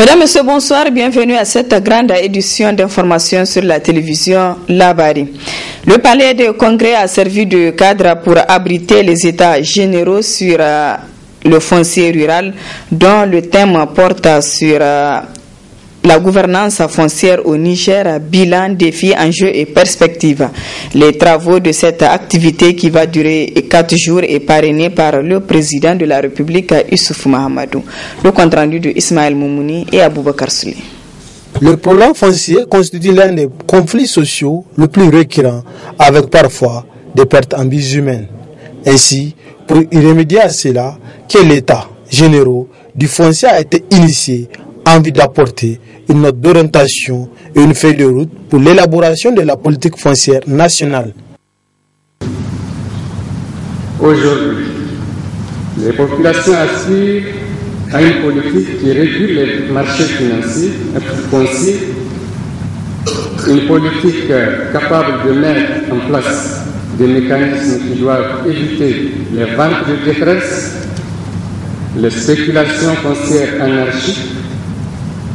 Mesdames, Messieurs, bonsoir. Bienvenue à cette grande édition d'information sur la télévision Labari. Le palais de congrès a servi de cadre pour abriter les états généraux sur le foncier rural, dont le thème porte sur la gouvernance foncière au Niger, bilan, défis, enjeux et perspectives. Les travaux de cette activité qui va durer 4 jours est parrainé par le président de la République, Issoufou Mahamadou. Le compte-rendu de Ismaël Moumouni et Aboubakar Souley. Le problème foncier constitue l'un des conflits sociaux le plus récurrents, avec parfois des pertes en vies humaines. Ainsi, pour y remédier à cela, que l'État généraux du foncier a été initié en vue d'apporter une note d'orientation et une feuille de route pour l'élaboration de la politique foncière nationale. Aujourd'hui, les populations aspirent à une politique qui régule les marchés financiers fonciers, une politique capable de mettre en place des mécanismes qui doivent éviter les ventes de détresse, les spéculations foncières anarchiques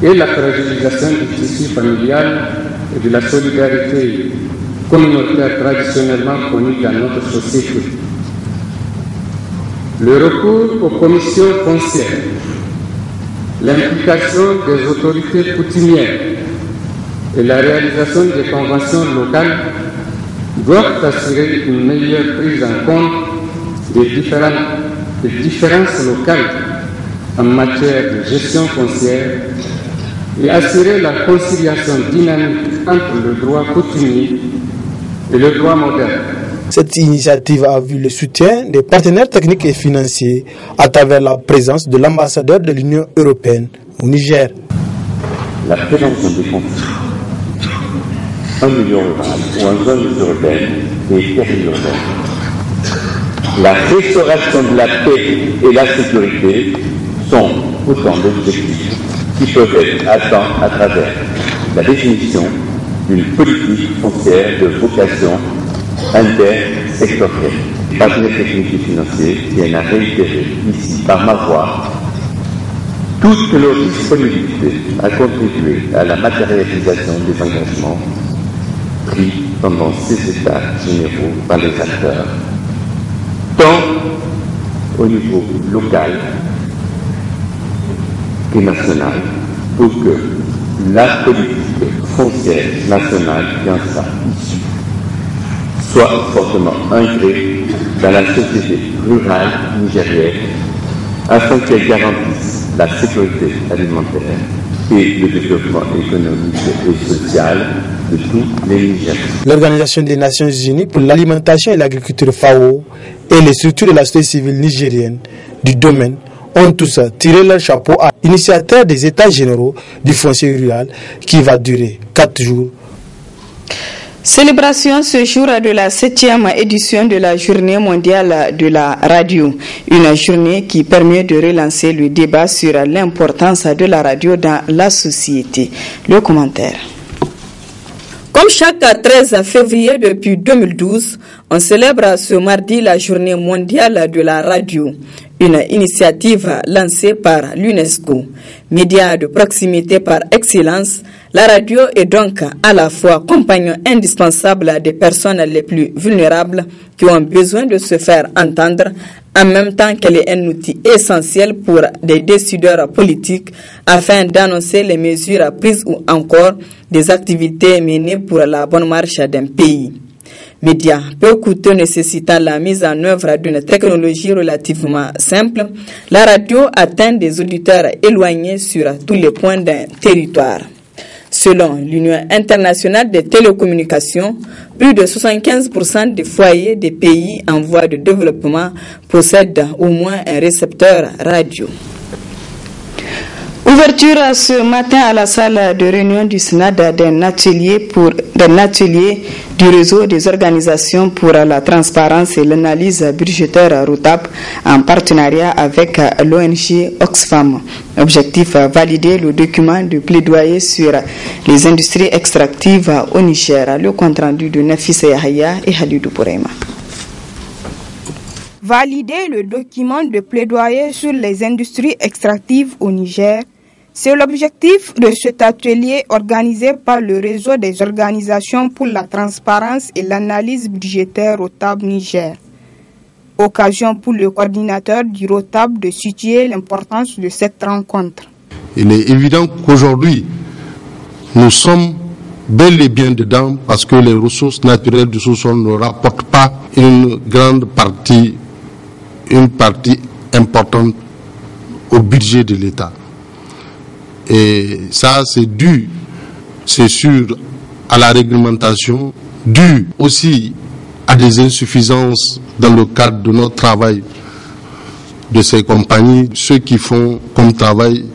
et la fragilisation du tissu familial et de la solidarité communautaire traditionnellement connue dans notre société. Le recours aux commissions foncières, l'implication des autorités coutumières et la réalisation des conventions locales doivent assurer une meilleure prise en compte des différences locales en matière de gestion foncière et assurer la conciliation dynamique entre le droit coutumier et le droit moderne. Cette initiative a vu le soutien des partenaires techniques et financiers à travers la présence de l'ambassadeur de l'Union européenne au Niger. La prévention des conflits en milieu rural ou en zone urbaine et périurbaine, la restauration de la paix et la sécurité sont autant d'objectifs qui peuvent être atteints à travers la définition d'une politique foncière de vocation intersectorielle. Les partenaires techniques et financiers viennent à réitérer ici par ma voix toute leur disponibilité à contribuer à la matérialisation des engagements pris pendant ces états généraux par les acteurs, tant au niveau local et national, pour que la politique foncière nationale qui en sera issue soit fortement ancrée dans la société rurale nigérienne afin qu'elle garantisse la sécurité alimentaire et le développement économique et social de tous les Nigériens. L'Organisation des Nations Unies pour l'alimentation et l'agriculture FAO et les structures de la société civile nigérienne du domaine ont tous tiré leur chapeau à l'initiateur des États généraux du foncier rural qui va durer 4 jours. Célébration ce jour de la 7e édition de la Journée mondiale de la radio. Une journée qui permet de relancer le débat sur l'importance de la radio dans la société. Le commentaire. Comme chaque 13 février depuis 2012, on célèbre ce mardi la Journée mondiale de la radio, une initiative lancée par l'UNESCO. Média de proximité par excellence, la radio est donc à la fois compagnon indispensable des personnes les plus vulnérables qui ont besoin de se faire entendre, en même temps qu'elle est un outil essentiel pour des décideurs politiques afin d'annoncer les mesures prises ou encore des activités menées pour la bonne marche d'un pays. Média peu coûteux nécessitant la mise en œuvre d'une technologie relativement simple, la radio atteint des auditeurs éloignés sur tous les points d'un territoire. Selon l'Union internationale des télécommunications, plus de 75% des foyers des pays en voie de développement possèdent au moins un récepteur radio. Ouverture ce matin à la salle de réunion du Sénat d'un atelier du réseau des organisations pour la transparence et l'analyse budgétaire ROTAP en partenariat avec l'ONG Oxfam. Objectif, valider le document de plaidoyer sur les industries extractives au Niger. Le compte-rendu de Nafisa Yahya et Halidou Bourema. Valider le document de plaidoyer sur les industries extractives au Niger, C'est l'objectif de cet atelier organisé par le réseau des organisations pour la transparence et l'analyse budgétaire ROTAB Niger. Occasion pour le coordinateur du ROTAB de situer l'importance de cette rencontre. Il est évident qu'aujourd'hui, nous sommes bel et bien dedans parce que les ressources naturelles du sous-sol ne rapportent pas une partie importante au budget de l'État. Et ça, c'est sûr, à la réglementation, dû aussi à des insuffisances dans le cadre de notre travail de ces compagnies, ceux qui font comme travail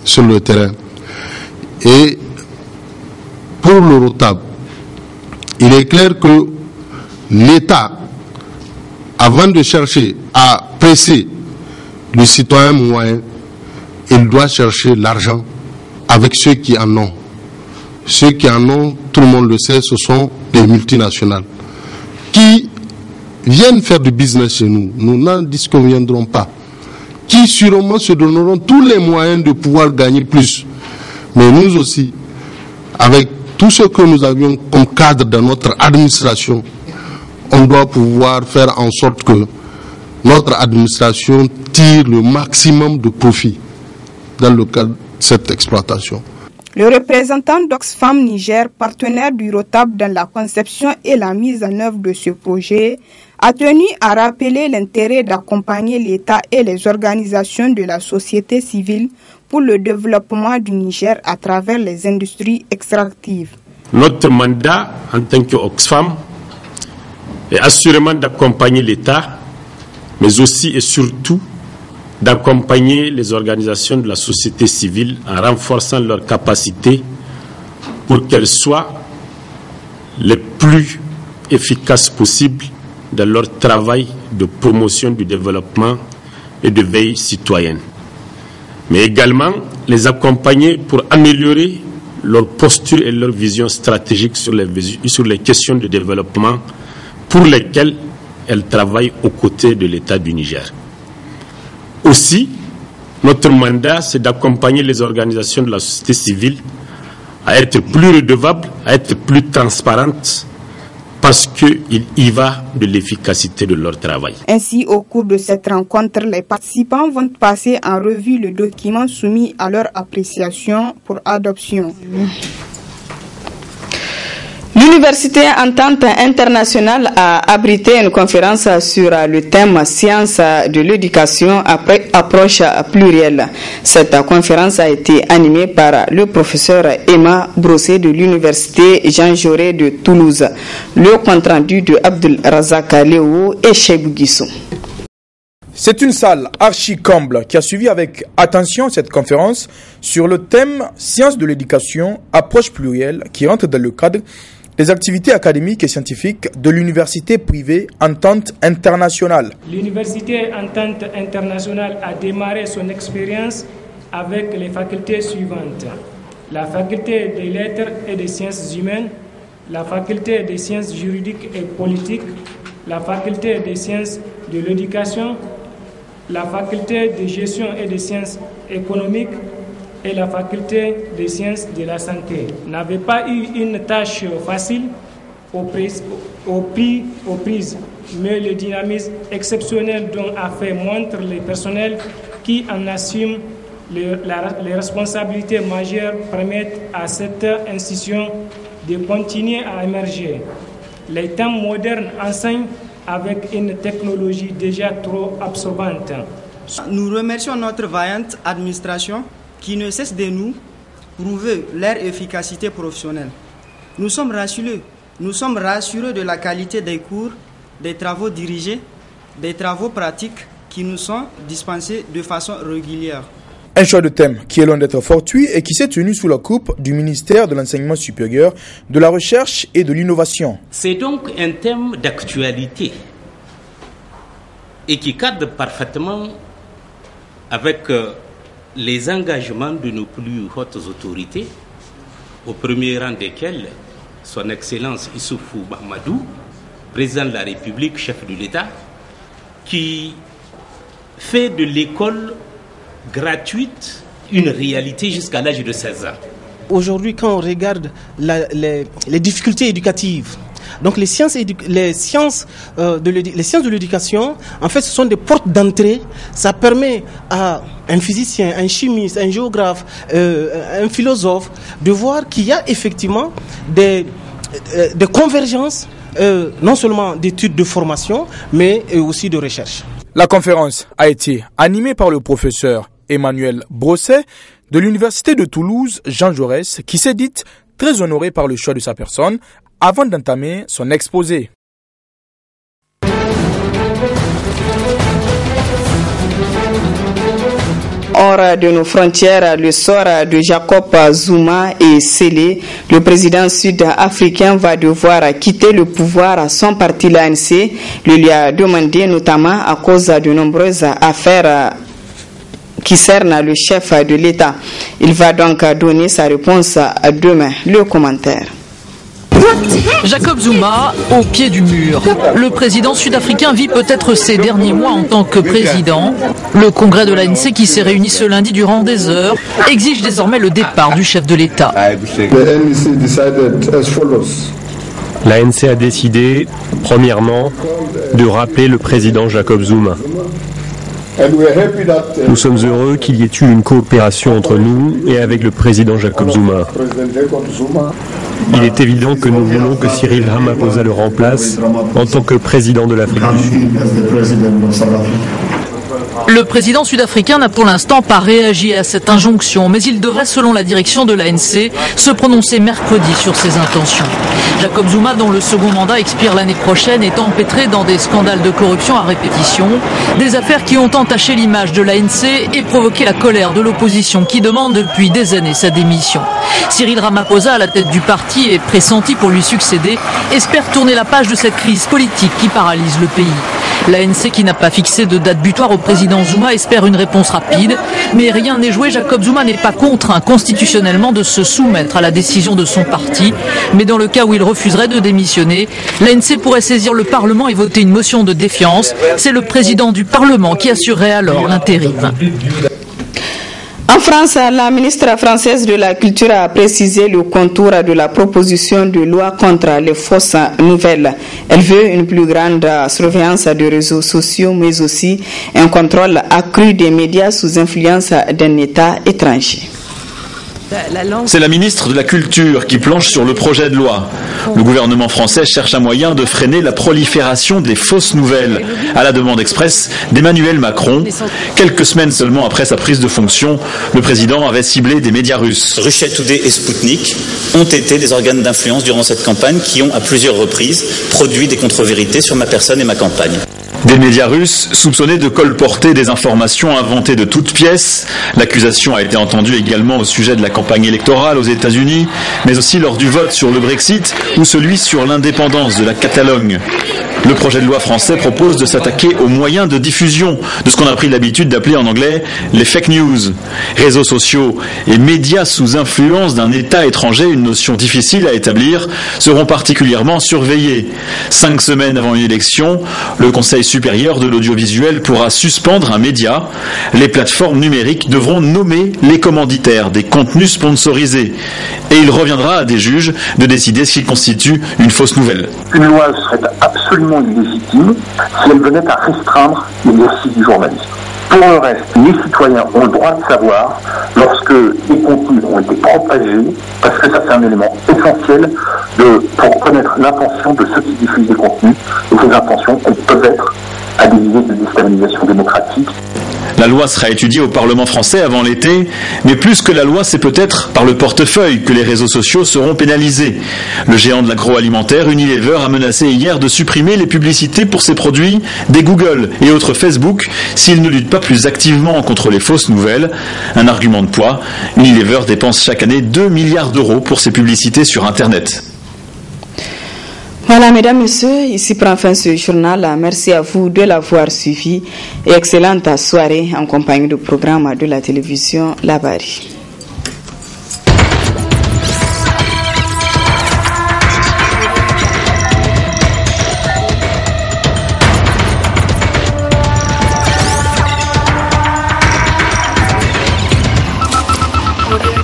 sur le terrain. Et pour le ROTAB, il est clair que l'État, avant de chercher à presser le citoyen moyen, il doit chercher l'argent avec ceux qui en ont. Ceux qui en ont, tout le monde le sait, ce sont les multinationales qui viennent faire du business chez nous. Nous n'en disconviendrons pas. Qui sûrement se donneront tous les moyens de pouvoir gagner plus. Mais nous aussi, avec tout ce que nous avions comme cadre dans notre administration, on doit pouvoir faire en sorte que notre administration tire le maximum de profit dans le cadre de cette exploitation. Le représentant d'Oxfam Niger, partenaire du ROTAB dans la conception et la mise en œuvre de ce projet, a tenu à rappeler l'intérêt d'accompagner l'État et les organisations de la société civile pour le développement du Niger à travers les industries extractives. Notre mandat en tant qu'Oxfam est assurément d'accompagner l'État, mais aussi et surtout d'accompagner les organisations de la société civile en renforçant leurs capacités pour qu'elles soient les plus efficaces possibles dans leur travail de promotion du développement et de veille citoyenne. Mais également les accompagner pour améliorer leur posture et leur vision stratégique sur les questions de développement pour lesquelles elles travaillent aux côtés de l'État du Niger. Aussi, notre mandat, c'est d'accompagner les organisations de la société civile à être plus redevables, à être plus transparentes, parce qu'il y va de l'efficacité de leur travail. Ainsi, au cours de cette rencontre, les participants vont passer en revue le document soumis à leur appréciation pour adoption. L'Université Entente Internationale a abrité une conférence sur le thème « Sciences de l'éducation, approche plurielle ». Cette conférence a été animée par le professeur Emma Brossé de l'Université Jean Jaurès de Toulouse. Le compte-rendu de Abdul Razak Léo et Cheikh Guissou. C'est une salle archi-comble qui a suivi avec attention cette conférence sur le thème « Sciences de l'éducation, approche plurielle » qui rentre dans le cadre des activités académiques et scientifiques de l'université privée Entente Internationale. L'université Entente Internationale a démarré son expérience avec les facultés suivantes. La faculté des lettres et des sciences humaines, la faculté des sciences juridiques et politiques, la faculté des sciences de l'éducation, la faculté de gestion et des sciences économiques, et la faculté des sciences de la santé n'avait pas eu une tâche facile aux prises, mais le dynamisme exceptionnel dont a fait montre les personnels qui en assument les responsabilités majeures permettent à cette institution de continuer à émerger. Les temps modernes enseignent avec une technologie déjà trop absorbante. Nous remercions notre vaillante administration qui ne cesse de nous prouver leur efficacité professionnelle. Nous sommes rassurés de la qualité des cours, des travaux dirigés, des travaux pratiques qui nous sont dispensés de façon régulière. Un choix de thème qui est loin d'être fortuit et qui s'est tenu sous la coupe du ministère de l'Enseignement supérieur, de la Recherche et de l'Innovation. C'est donc un thème d'actualité et qui cadre parfaitement avec les engagements de nos plus hautes autorités, au premier rang desquels son Excellence Issoufou Mahamadou, président de la République, chef de l'État, qui fait de l'école gratuite une réalité jusqu'à l'âge de 16 ans. Aujourd'hui, quand on regarde les difficultés éducatives, donc les sciences de l'éducation, en fait, ce sont des portes d'entrée. Ça permet à un physicien, un chimiste, un géographe, un philosophe de voir qu'il y a effectivement des convergences, non seulement d'études de formation, mais aussi de recherche. La conférence a été animée par le professeur Emmanuel Brosset de l'Université de Toulouse, Jean Jaurès, qui s'est dit très honoré par le choix de sa personne avant d'entamer son exposé. Hors de nos frontières, le sort de Jacob Zuma est scellé. Le président sud-africain va devoir quitter le pouvoir. Son parti, l'ANC, le lui a demandé, notamment à cause de nombreuses affaires qui cernent le chef de l'État. Il va donc donner sa réponse demain. Le commentaire. Jacob Zuma au pied du mur. Le président sud-africain vit peut-être ses derniers mois en tant que président. Le congrès de l'ANC, qui s'est réuni ce lundi durant des heures, exige désormais le départ du chef de l'État. L'ANC a décidé, premièrement, de rappeler le président Jacob Zuma. Nous sommes heureux qu'il y ait eu une coopération entre nous et avec le président Jacob Zuma. Il est évident que nous voulons que Cyril Ramaphosa le remplace en tant que président de l'Afrique du Sud. Le président sud-africain n'a pour l'instant pas réagi à cette injonction, mais il devrait, selon la direction de l'ANC, se prononcer mercredi sur ses intentions. Jacob Zuma, dont le second mandat expire l'année prochaine, est empêtré dans des scandales de corruption à répétition, des affaires qui ont entaché l'image de l'ANC et provoqué la colère de l'opposition qui demande depuis des années sa démission. Cyril Ramaphosa, à la tête du parti et pressenti pour lui succéder, espère tourner la page de cette crise politique qui paralyse le pays. L'ANC, qui n'a pas fixé de date butoir au président Zuma, espère une réponse rapide. Mais rien n'est joué. Jacob Zuma n'est pas contraint constitutionnellement de se soumettre à la décision de son parti. Mais dans le cas où il refuserait de démissionner, l'ANC pourrait saisir le Parlement et voter une motion de défiance. C'est le président du Parlement qui assurerait alors l'intérim. En France, la ministre française de la Culture a précisé le contour de la proposition de loi contre les fausses nouvelles. Elle veut une plus grande surveillance des réseaux sociaux, mais aussi un contrôle accru des médias sous influence d'un État étranger. C'est la ministre de la Culture qui planche sur le projet de loi. Le gouvernement français cherche un moyen de freiner la prolifération des fausses nouvelles, à la demande expresse d'Emmanuel Macron. Quelques semaines seulement après sa prise de fonction, le président avait ciblé des médias russes. Russia Today et Sputnik ont été des organes d'influence durant cette campagne qui ont à plusieurs reprises produit des contre-vérités sur ma personne et ma campagne. Des médias russes soupçonnés de colporter des informations inventées de toutes pièces. L'accusation a été entendue également au sujet de la campagne électorale aux États-Unis, mais aussi lors du vote sur le Brexit ou celui sur l'indépendance de la Catalogne. Le projet de loi français propose de s'attaquer aux moyens de diffusion de ce qu'on a pris l'habitude d'appeler en anglais les fake news. Réseaux sociaux et médias sous influence d'un État étranger, une notion difficile à établir, seront particulièrement surveillés. 5 semaines avant une élection, le Conseil supérieur de l'audiovisuel pourra suspendre un média. Les plateformes numériques devront nommer les commanditaires des contenus sponsorisés. Et il reviendra à des juges de décider ce qui constitue une fausse nouvelle. Une loi serait absolument illégitime si elle venait à restreindre l'exercice du journalisme. Pour le reste, les citoyens ont le droit de savoir lorsque les contenus ont été propagés, parce que ça c'est un élément essentiel pour connaître l'intention de ceux qui diffusent des contenus, et ces intentions peuvent être à des idées de déstabilisation démocratique. La loi sera étudiée au Parlement français avant l'été, mais plus que la loi, c'est peut-être par le portefeuille que les réseaux sociaux seront pénalisés. Le géant de l'agroalimentaire, Unilever, a menacé hier de supprimer les publicités pour ses produits des Google et autres Facebook s'il ne lutte pas plus activement contre les fausses nouvelles. Un argument de poids, Unilever dépense chaque année 2 milliards d'euros pour ses publicités sur Internet. Voilà, mesdames, messieurs, ici prend fin ce journal. Merci à vous de l'avoir suivi et excellente soirée en compagnie du programme de la télévision Labari. Soviet